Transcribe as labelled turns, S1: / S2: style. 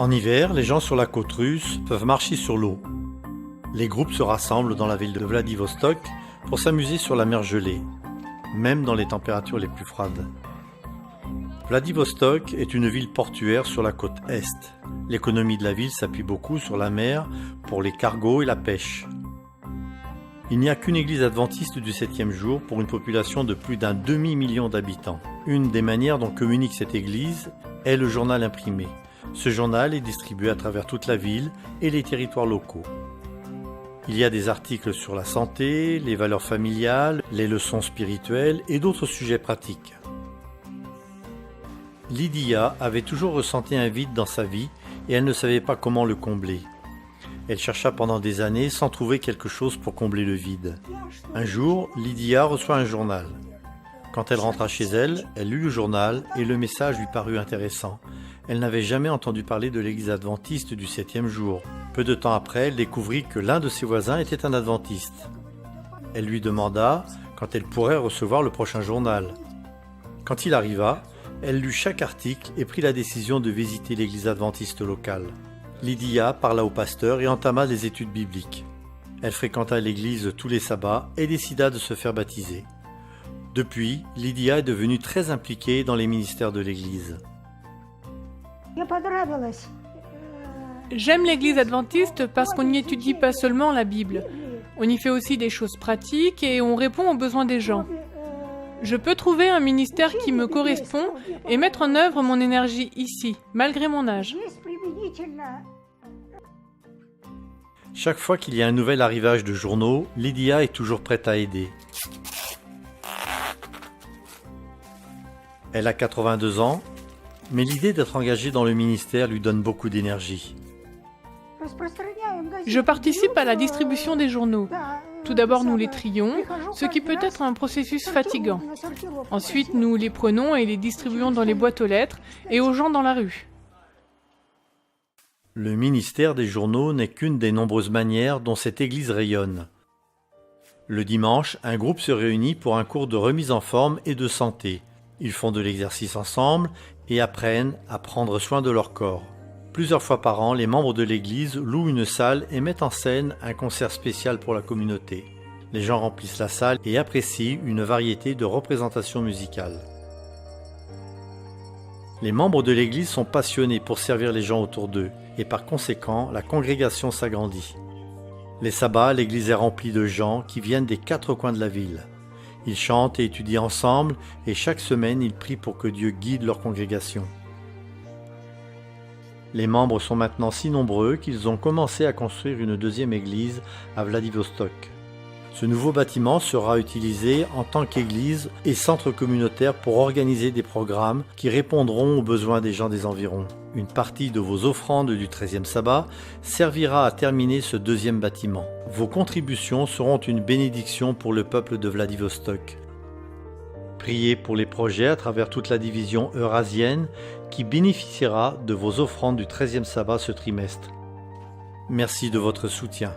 S1: En hiver, les gens sur la côte russe peuvent marcher sur l'eau. Les groupes se rassemblent dans la ville de Vladivostok pour s'amuser sur la mer gelée, même dans les températures les plus froides. Vladivostok est une ville portuaire sur la côte est. L'économie de la ville s'appuie beaucoup sur la mer pour les cargos et la pêche. Il n'y a qu'une église adventiste du 7e jour pour une population de plus d'un demi-million d'habitants. Une des manières dont communique cette église est le journal imprimé. Ce journal est distribué à travers toute la ville et les territoires locaux. Il y a des articles sur la santé, les valeurs familiales, les leçons spirituelles et d'autres sujets pratiques. Lydia avait toujours ressenti un vide dans sa vie et elle ne savait pas comment le combler. Elle chercha pendant des années sans trouver quelque chose pour combler le vide. Un jour, Lydia reçoit un journal. Quand elle rentra chez elle, elle lut le journal et le message lui parut intéressant. Elle n'avait jamais entendu parler de l'église adventiste du 7e jour. Peu de temps après, elle découvrit que l'un de ses voisins était un adventiste. Elle lui demanda quand elle pourrait recevoir le prochain journal. Quand il arriva, elle lut chaque article et prit la décision de visiter l'église adventiste locale. Lydia parla au pasteur et entama les études bibliques. Elle fréquenta l'église tous les sabbats et décida de se faire baptiser. Depuis, Lydia est devenue très impliquée dans les ministères de l'église.
S2: J'aime l'église adventiste parce qu'on n'y étudie pas seulement la Bible. On y fait aussi des choses pratiques et on répond aux besoins des gens. Je peux trouver un ministère qui me correspond et mettre en œuvre mon énergie ici, malgré mon âge.
S1: Chaque fois qu'il y a un nouvel arrivage de journaux, Lydia est toujours prête à aider. Elle a 82 ans, mais l'idée d'être engagée dans le ministère lui donne beaucoup d'énergie.
S2: Je participe à la distribution des journaux. Tout d'abord, nous les trions, ce qui peut être un processus fatigant. Ensuite, nous les prenons et les distribuons dans les boîtes aux lettres et aux gens dans la rue.
S1: Le ministère des journaux n'est qu'une des nombreuses manières dont cette église rayonne. Le dimanche, un groupe se réunit pour un cours de remise en forme et de santé. Ils font de l'exercice ensemble et apprennent à prendre soin de leur corps. Plusieurs fois par an, les membres de l'église louent une salle et mettent en scène un concert spécial pour la communauté. Les gens remplissent la salle et apprécient une variété de représentations musicales. Les membres de l'église sont passionnés pour servir les gens autour d'eux et par conséquent, la congrégation s'agrandit. Les sabbats, l'église est remplie de gens qui viennent des 4 coins de la ville. Ils chantent et étudient ensemble et chaque semaine, ils prient pour que Dieu guide leur congrégation. Les membres sont maintenant si nombreux qu'ils ont commencé à construire une deuxième église à Vladivostok. Ce nouveau bâtiment sera utilisé en tant qu'église et centre communautaire pour organiser des programmes qui répondront aux besoins des gens des environs. Une partie de vos offrandes du 13e sabbat servira à terminer ce deuxième bâtiment. Vos contributions seront une bénédiction pour le peuple de Vladivostok. Priez pour les projets à travers toute la division eurasienne qui bénéficiera de vos offrandes du 13e sabbat ce trimestre. Merci de votre soutien.